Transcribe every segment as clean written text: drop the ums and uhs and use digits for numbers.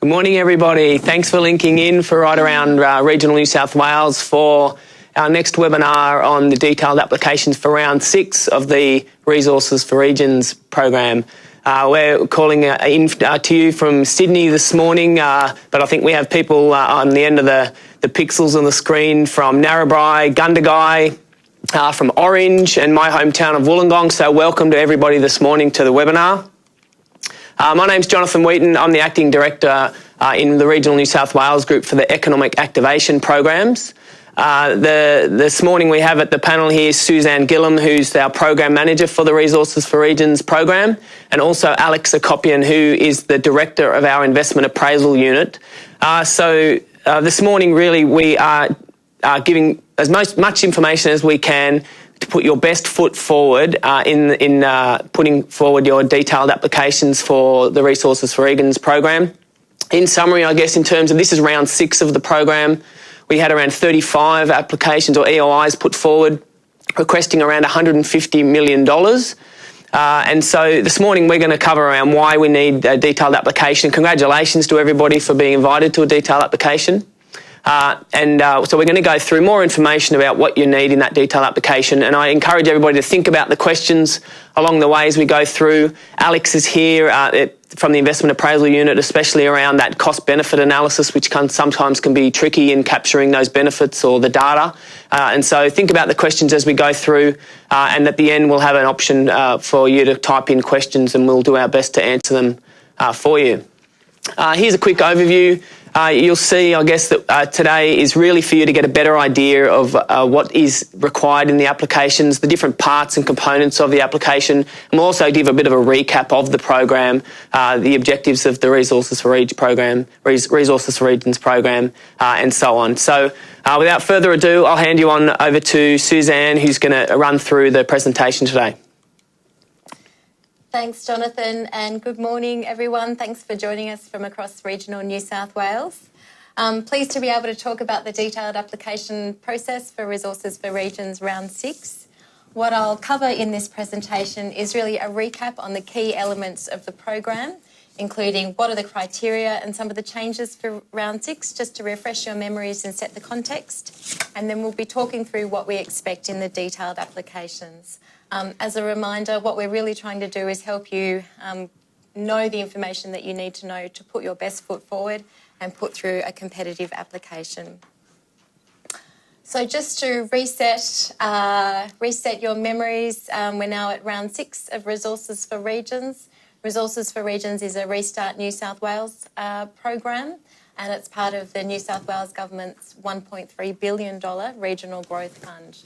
Good morning, everybody. Thanks for linking in for right around regional New South Wales for our next webinar on the detailed applications for round 6 of the Resources for Regions program. We're calling in to you from Sydney this morning, but I think we have people on the end of the pixels on the screen from Narrabri, Gundagai, from Orange and my hometown of Wollongong. So welcome to everybody this morning to the webinar. My name's Jonathan Wheaton. I'm the Acting Director in the Regional New South Wales Group for the Economic Activation Programs. This morning we have at the panel here Suzanne Gillam, who's our Program Manager for the Resources for Regions program, and also Alex Akopian, who is the Director of our Investment Appraisal Unit. This morning really we are giving as much information as we can to put your best foot forward in putting forward your detailed applications for the Resources for Regions program. In summary, I guess in terms of this is round 6 of the program, we had around 35 applications or EOIs put forward requesting around $150 million. And so this morning we're going to cover around why we need a detailed application. Congratulations to everybody for being invited to a detailed application. So we're going to go through more information about what you need in that detailed application, and I encourage everybody to think about the questions along the way as we go through. Alex is here from the Investment Appraisal Unit, especially around that cost-benefit analysis, which sometimes can be tricky in capturing those benefits or the data. And so think about the questions as we go through, and at the end we'll have an option for you to type in questions and we'll do our best to answer them for you. Here's a quick overview. You'll see, I guess, that today is really for you to get a better idea of what is required in the applications, the different parts and components of the application, and we'll also give a bit of a recap of the program, the objectives of the Resources for Regions program, and so on. So without further ado, I'll hand you on over to Suzanne, who's going to run through the presentation today. Thanks, Jonathan, and good morning, everyone. Thanks for joining us from across regional New South Wales. Pleased to be able to talk about the detailed application process for Resources for Regions Round 6. What I'll cover in this presentation is really a recap on the key elements of the program, including what are the criteria and some of the changes for Round 6, just to refresh your memories and set the context. And then we'll be talking through what we expect in the detailed applications. As a reminder, what we're really trying to do is help you know the information that you need to know to put your best foot forward and put through a competitive application. So just to reset your memories, we're now at round 6 of Resources for Regions. Resources for Regions is a Restart New South Wales program, and it's part of the New South Wales Government's $1.3 billion Regional Growth Fund.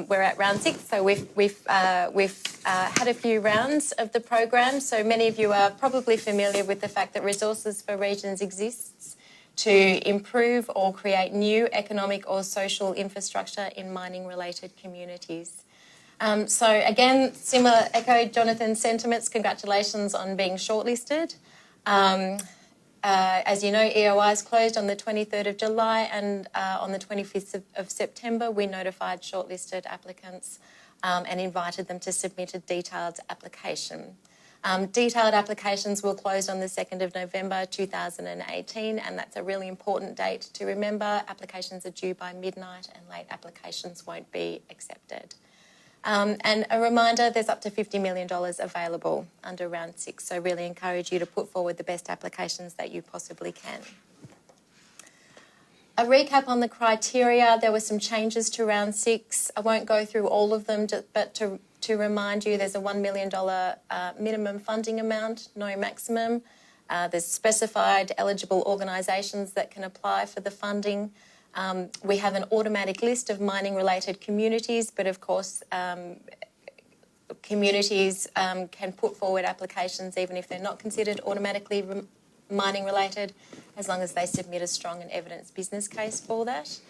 We're at round 6, so we've had a few rounds of the program. So many of you are probably familiar with the fact that Resources for Regions exists to improve or create new economic or social infrastructure in mining-related communities. So again, similar echo Jonathan's sentiments. Congratulations on being shortlisted. As you know, EOIs closed on the 23rd of July, and on the 25th of September, we notified shortlisted applicants and invited them to submit a detailed application. Detailed applications will close on the 2nd of November 2018, and that's a really important date to remember. Applications are due by midnight and late applications won't be accepted. And a reminder, there's up to $50 million available under round 6, so really encourage you to put forward the best applications that you possibly can. A recap on the criteria: there were some changes to round 6. I won't go through all of them, but to remind you, there's a $1 million minimum funding amount, no maximum. There's specified eligible organisations that can apply for the funding. We have an automatic list of mining-related communities, but of course communities can put forward applications even if they're not considered automatically mining-related, as long as they submit a strong and evidenced business case for that.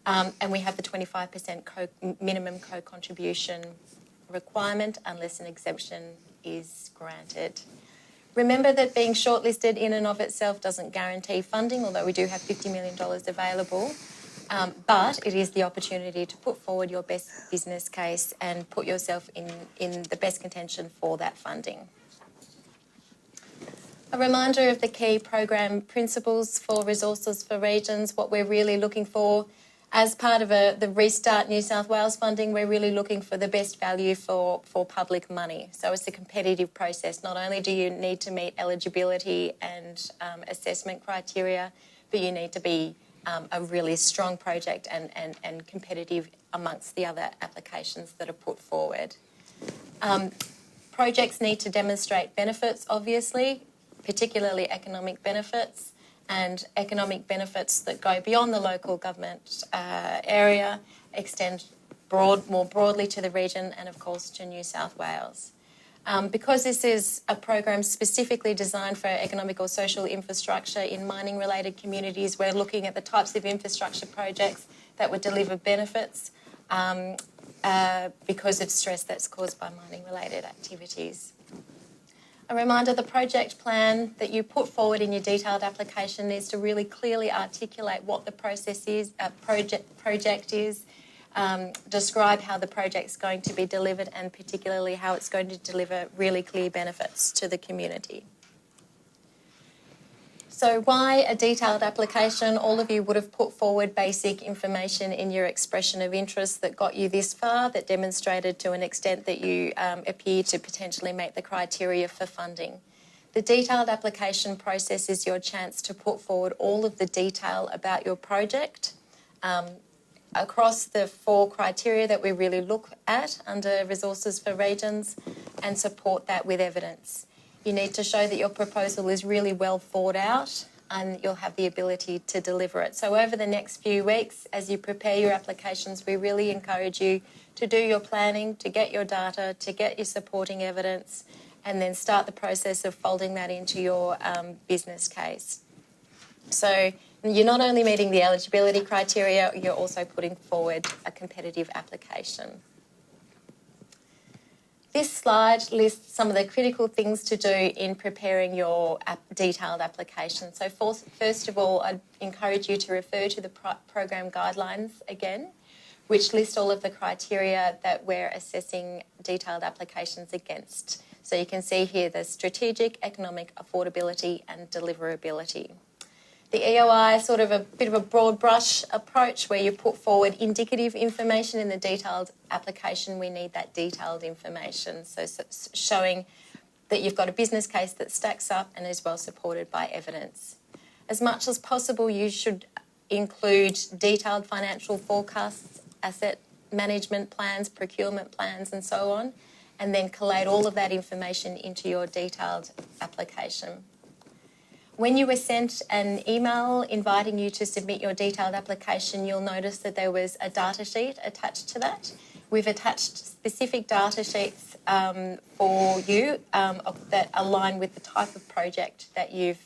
And we have the 25% minimum co-contribution requirement unless an exemption is granted. Remember that being shortlisted in and of itself doesn't guarantee funding, although we do have $50 million available, but it is the opportunity to put forward your best business case and put yourself in the best contention for that funding. A reminder of the key program principles for resources for regions, what we're really looking for. As part of the Restart New South Wales funding, we're really looking for the best value for public money. So it's a competitive process. Not only do you need to meet eligibility and assessment criteria, but you need to be a really strong project and competitive amongst the other applications that are put forward. Projects need to demonstrate benefits, obviously, particularly economic benefits, and economic benefits that go beyond the local government area, extend more broadly to the region and, of course, to New South Wales. Because this is a program specifically designed for economic or social infrastructure in mining-related communities, we're looking at the types of infrastructure projects that would deliver benefits because of stress that's caused by mining-related activities. A reminder, the project plan that you put forward in your detailed application needs to really clearly articulate what the process is, project is, describe how the project's going to be delivered and particularly how it's going to deliver really clear benefits to the community. So why a detailed application? All of you would have put forward basic information in your expression of interest that got you this far, that demonstrated to an extent that you appear to potentially meet the criteria for funding. The detailed application process is your chance to put forward all of the detail about your project across the 4 criteria that we really look at under Resources for Regions and support that with evidence. You need to show that your proposal is really well thought out and you'll have the ability to deliver it. So over the next few weeks, as you prepare your applications, we really encourage you to do your planning, to get your data, to get your supporting evidence, and then start the process of folding that into your business case. So you're not only meeting the eligibility criteria, you're also putting forward a competitive application. This slide lists some of the critical things to do in preparing your detailed application. So first of all, I'd encourage you to refer to the program guidelines again, which list all of the criteria that we're assessing detailed applications against. So you can see here the strategic, economic, affordability and deliverability. The EOI is sort of a bit of a broad brush approach where you put forward indicative information. In the detailed application, we need that detailed information. So showing that you've got a business case that stacks up and is well supported by evidence. As much as possible, you should include detailed financial forecasts, asset management plans, procurement plans and so on, and then collate all of that information into your detailed application. When you were sent an email inviting you to submit your detailed application, you'll notice that there was a data sheet attached to that. We've attached specific data sheets for you that align with the type of project that you've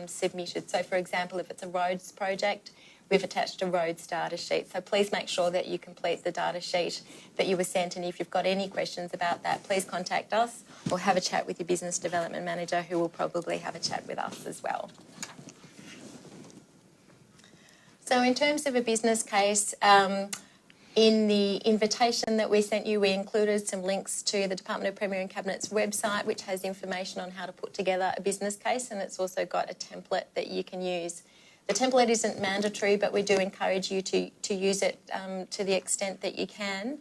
submitted. So, for example, if it's a roads project, we've attached a roads data sheet. So please make sure that you complete the data sheet that you were sent, and if you've got any questions about that, please contact us or have a chat with your business development manager, who will probably have a chat with us as well. So in terms of a business case, in the invitation that we sent you, we included some links to the Department of Premier and Cabinet's website, which has information on how to put together a business case, and it's also got a template that you can use. The template isn't mandatory, but we do encourage you to use it to the extent that you can.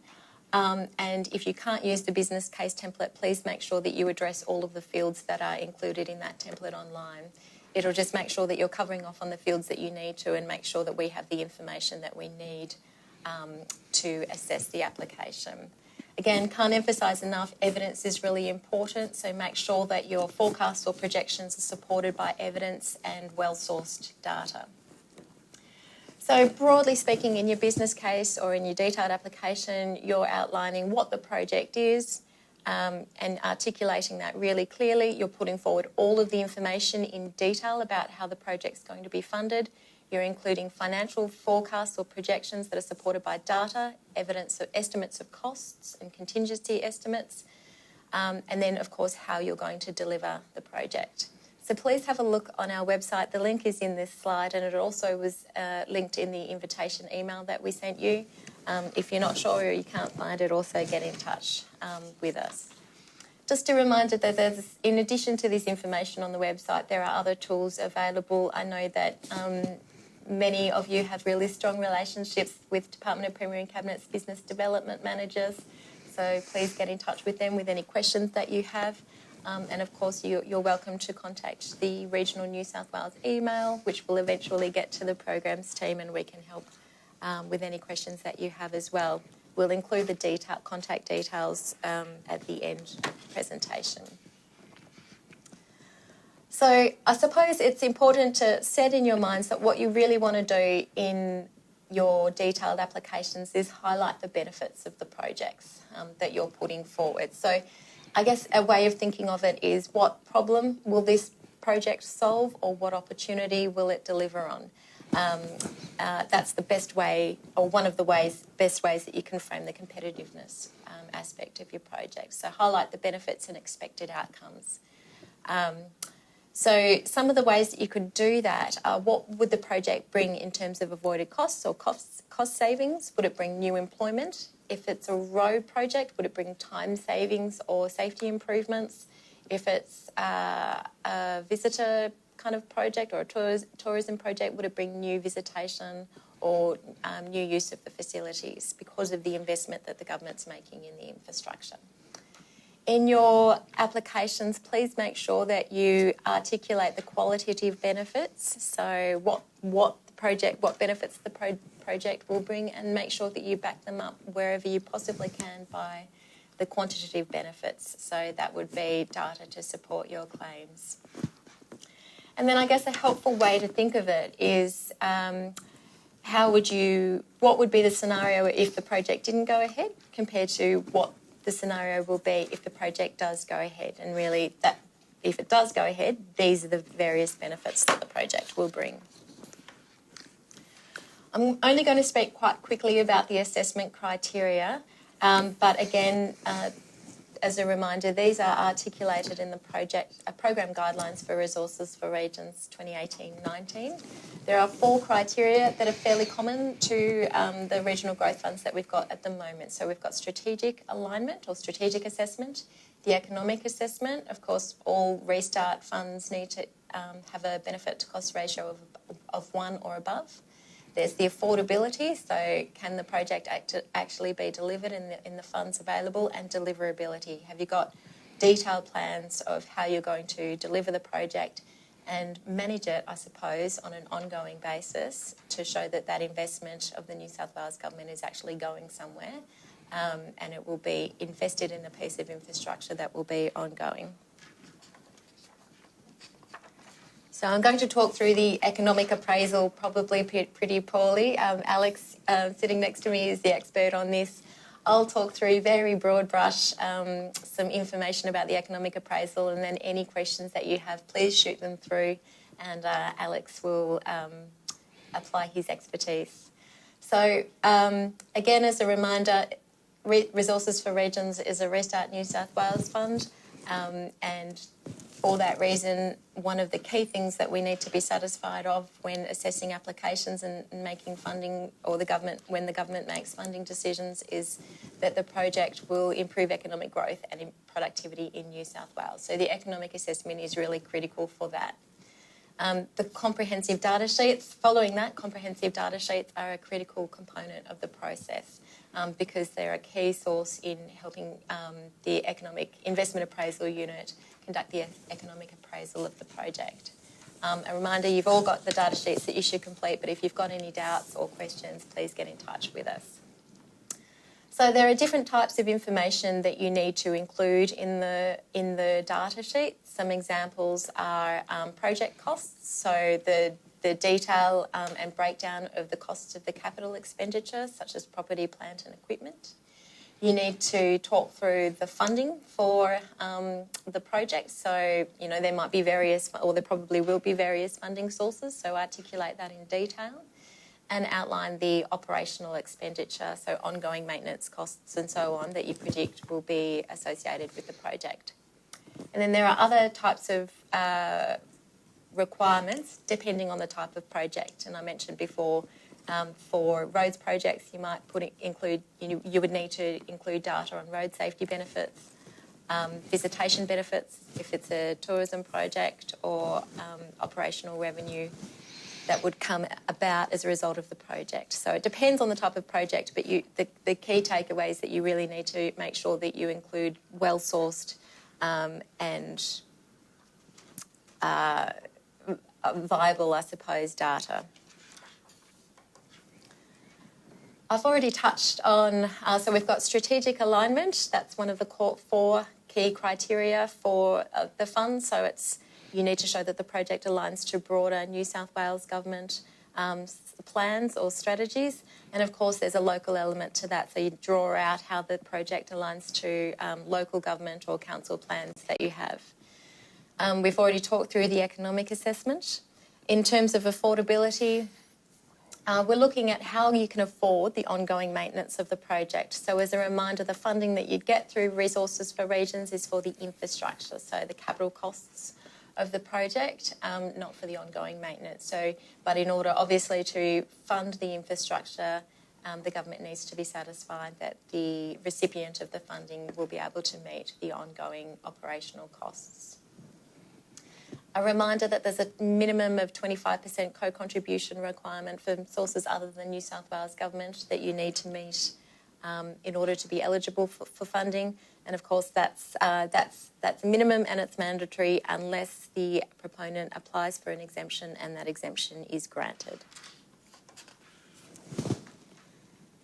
And if you can't use the business case template, please make sure that you address all of the fields that are included in that template online. It'll just make sure that you're covering off on the fields that you need to and make sure that we have the information that we need to assess the application. Again, can't emphasise enough, evidence is really important, so make sure that your forecasts or projections are supported by evidence and well-sourced data. So broadly speaking, in your business case or in your detailed application, you're outlining what the project is and articulating that really clearly. You're putting forward all of the information in detail about how the project's going to be funded. You're including financial forecasts or projections that are supported by data, evidence of estimates of costs and contingency estimates, and then, of course, how you're going to deliver the project. So please have a look on our website. The link is in this slide, and it also was linked in the invitation email that we sent you. If you're not sure or you can't find it, also get in touch with us. Just a reminder that in addition to this information on the website, there are other tools available. I know that many of you have really strong relationships with Department of Premier and Cabinet's business development managers, so please get in touch with them with any questions that you have. And of course, you're welcome to contact the Regional New South Wales email, which will eventually get to the programs team, and we can help with any questions that you have as well. We'll include the contact details at the end of the presentation. So I suppose it's important to set in your minds that what you really want to do in your detailed applications is highlight the benefits of the projects that you're putting forward. So I guess a way of thinking of it is, what problem will this project solve, or what opportunity will it deliver on? That's the best way, or one of the best ways that you can frame the competitiveness aspect of your project. So highlight the benefits and expected outcomes. So some of the ways that you could do that are, what would the project bring in terms of avoided costs or cost savings? Would it bring new employment? If it's a road project, would it bring time savings or safety improvements? If it's a visitor kind of project or a tourism project, would it bring new visitation or new use of the facilities because of the investment that the government's making in the infrastructure? In your applications, please make sure that you articulate the qualitative benefits. So what benefits the project will bring, and make sure that you back them up wherever you possibly can by the quantitative benefits. So that would be data to support your claims. And then I guess a helpful way to think of it is what would be the scenario if the project didn't go ahead compared to what the scenario will be if the project does go ahead. And really, that if it does go ahead, these are the various benefits that the project will bring. I'm only going to speak quite quickly about the assessment criteria, but again, as a reminder, these are articulated in the program guidelines for resources for regions 2018-19. There are 4 criteria that are fairly common to the regional growth funds that we've got at the moment. So we've got strategic alignment or strategic assessment, the economic assessment. Of course, all restart funds need to have a benefit to cost ratio of 1 or above. There's the affordability, so can the project actually be delivered in the funds available, and deliverability. Have you got detailed plans of how you're going to deliver the project and manage it, I suppose, on an ongoing basis to show that that investment of the New South Wales Government is actually going somewhere, and it will be invested in a piece of infrastructure that will be ongoing. So I'm going to talk through the economic appraisal probably pretty poorly. Alex, sitting next to me, is the expert on this. I'll talk through very broad brush some information about the economic appraisal, and then any questions that you have, please shoot them through, and Alex will apply his expertise. So again, as a reminder, Resources for Regions is a Restart New South Wales fund, and for that reason, one of the key things that we need to be satisfied of when assessing applications and making funding, or when the government makes funding decisions, is that the project will improve economic growth and productivity in New South Wales. So the economic assessment is really critical for that. The comprehensive data sheets, following that, comprehensive data sheets are a critical component of the process because they're a key source in helping the Economic Investment Appraisal Unit conduct the economic appraisal of the project. A reminder, you've all got the data sheets that you should complete, but if you've got any doubts or questions, please get in touch with us. So there are different types of information that you need to include in the data sheet. Some examples are project costs, so the detail and breakdown of the costs of the capital expenditure, such as property, plant and equipment. You need to talk through the funding for the project. So, there might be various, or there probably will be various funding sources, so articulate that in detail. And outline the operational expenditure, so ongoing maintenance costs and so on, that you predict will be associated with the project. And then there are other types of requirements depending on the type of project. And I mentioned before, for roads projects, you might you would need to include data on road safety benefits. visitation benefits if it's a tourism project, or operational revenue that would come about as a result of the project. So it depends on the type of project, but the key takeaway is that you really need to make sure that you include well-sourced and viable, I suppose, data. I've already touched on, so we've got strategic alignment. That's one of the four key criteria for the fund. So you need to show that the project aligns to broader New South Wales Government plans or strategies. And of course, there's a local element to that. So you draw out how the project aligns to local government or council plans that you have. We've already talked through the economic assessment. In terms of affordability, we're looking at how you can afford the ongoing maintenance of the project. So as a reminder, the funding that you'd get through Resources for Regions is for the infrastructure, so the capital costs of the project, not for the ongoing maintenance. But in order, obviously, to fund the infrastructure, the government needs to be satisfied that the recipient of the funding will be able to meet the ongoing operational costs. A reminder that there's a minimum of 25% co-contribution requirement for sources other than New South Wales Government that you need to meet in order to be eligible for funding. And of course, that's minimum and it's mandatory unless the proponent applies for an exemption and that exemption is granted.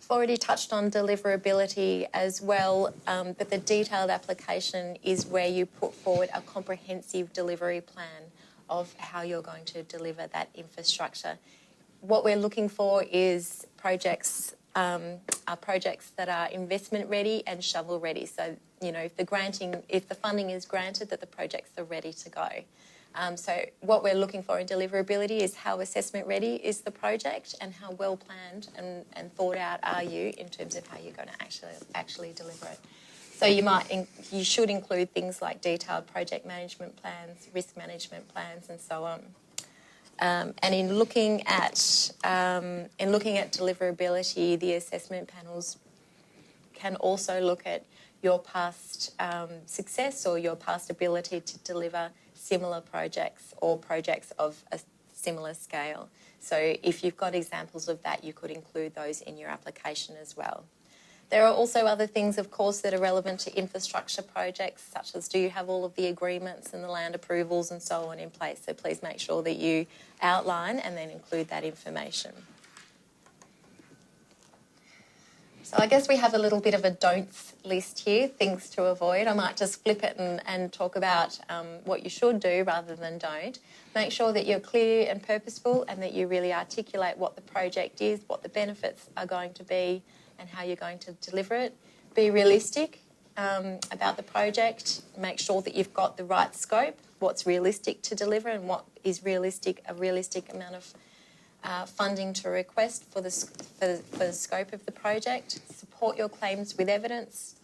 I've already touched on deliverability as well, but the detailed application is where you put forward a comprehensive delivery plan of how you're going to deliver that infrastructure. What we're looking for is projects that are investment ready and shovel ready. So, if the funding is granted, that the projects are ready to go. So what we're looking for in deliverability is how assessment ready is the project and how well planned and thought out are you in terms of how you're going to actually deliver it. So you should include things like detailed project management plans, risk management plans, and so on. And in looking at deliverability, the assessment panels can also look at your past success or your past ability to deliver similar projects or projects of a similar scale. So if you've got examples of that, you could include those in your application as well. There are also other things, of course, that are relevant to infrastructure projects, such as do you have all of the agreements and the land approvals and so on in place. So please make sure that you outline and then include that information. So I guess we have a little bit of a don'ts list here, things to avoid. I might just flip it and talk about what you should do rather than don't. Make sure that you're clear and purposeful and that you really articulate what the project is, what the benefits are going to be and how you're going to deliver it. Be realistic about the project. Make sure that you've got the right scope, what's realistic to deliver and what is a realistic amount of funding to request for the scope of the project. Support your claims with evidence.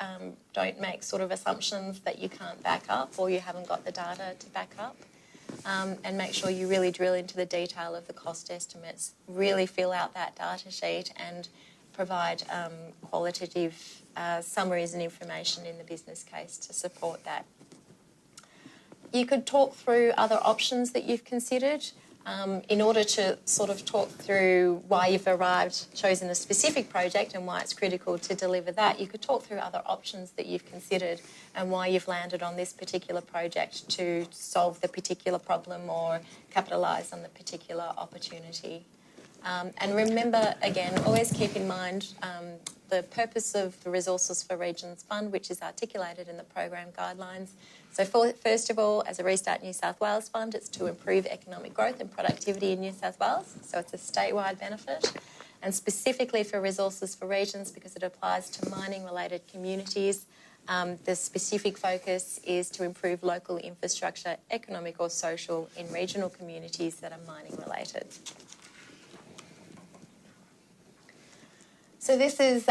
Don't make sort of assumptions that you can't back up or you haven't got the data to back up. And make sure you really drill into the detail of the cost estimates. Really fill out that data sheet and provide qualitative summaries and information in the business case to support that. You could talk through other options that you've considered. In order to sort of talk through why you've chosen a specific project and why it's critical to deliver that, you could talk through other options that you've considered and why you've landed on this particular project to solve the particular problem or capitalise on the particular opportunity. And remember, again, always keep in mind the purpose of the Resources for Regions Fund, which is articulated in the program guidelines. So first of all, as a Restart New South Wales fund, it's to improve economic growth and productivity in New South Wales. So it's a statewide benefit. And specifically for Resources for Regions, because it applies to mining-related communities, the specific focus is to improve local infrastructure, economic or social, in regional communities that are mining-related. So this is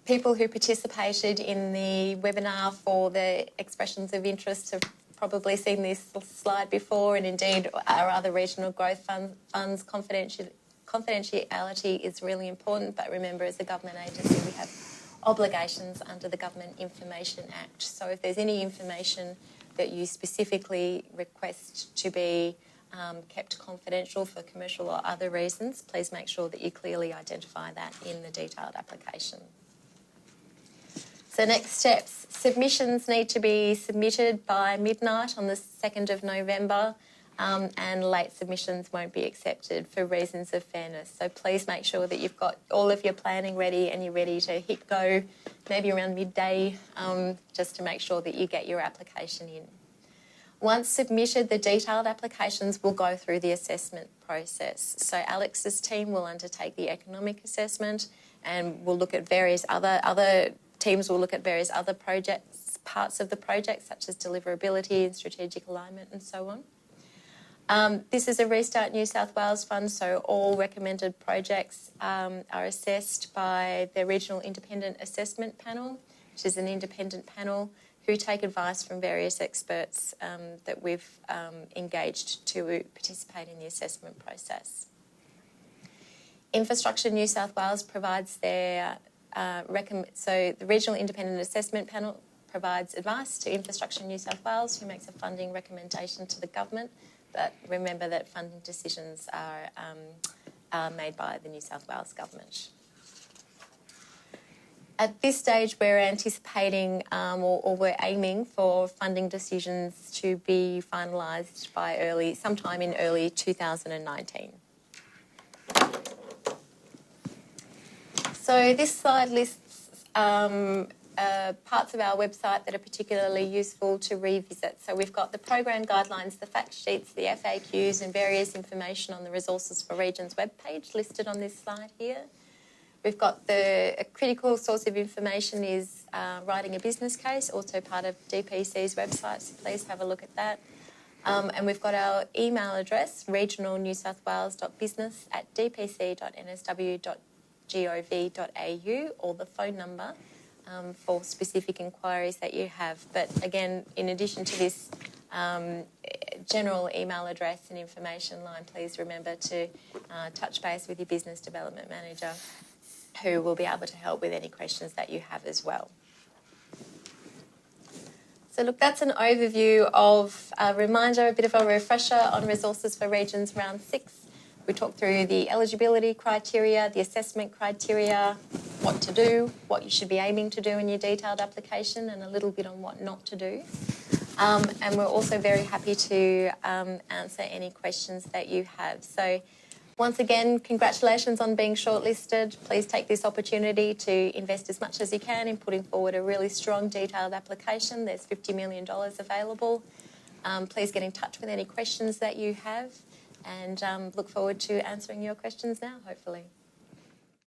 people who participated in the webinar for the expressions of interest have probably seen this slide before, and indeed our other regional growth funds. Confidentiality is really important, but remember, as a government agency, we have obligations under the Government Information Act. So if there's any information that you specifically request to be kept confidential for commercial or other reasons, please make sure that you clearly identify that in the detailed application. So next steps, submissions need to be submitted by midnight on the 2nd of November, and late submissions won't be accepted for reasons of fairness. So please make sure that you've got all of your planning ready and you're ready to hit go, maybe around midday, just to make sure that you get your application in. Once submitted, the detailed applications will go through the assessment process. So Alex's team will undertake the economic assessment, and we'll look at various other teams will look at various other projects, parts of the project, such as deliverability and strategic alignment and so on. This is a Restart New South Wales fund, so all recommended projects are assessed by the Regional Independent Assessment Panel, which is an independent panel who take advice from various experts that we've engaged to participate in the assessment process. Infrastructure New South Wales provides their so the Regional Independent Assessment Panel provides advice to Infrastructure New South Wales, who makes a funding recommendation to the government. But remember that funding decisions are made by the New South Wales Government. At this stage, we're anticipating or we're aiming for funding decisions to be finalised by sometime in early 2019. So this slide lists parts of our website that are particularly useful to revisit. So we've got the program guidelines, the fact sheets, the FAQs and various information on the Resources for Regions webpage listed on this slide here. We've got a critical source of information is writing a business case, also part of DPC's website, so please have a look at that. And we've got our email address, regionalnewsouthwales.business@dpc.nsw.gov.au, or the phone number for specific inquiries that you have. But again, in addition to this general email address and information line, please remember to touch base with your business development manager, who will be able to help with any questions that you have as well. So look, that's an overview of a reminder, a bit of a refresher on Resources for Regions Round 6. We talked through the eligibility criteria, the assessment criteria, what to do, what you should be aiming to do in your detailed application, and a little bit on what not to do. And we're also very happy to answer any questions that you have. So once again, congratulations on being shortlisted. Please take this opportunity to invest as much as you can in putting forward a really strong detailed application. There's $50 million available. Please get in touch with any questions that you have, and look forward to answering your questions now, hopefully.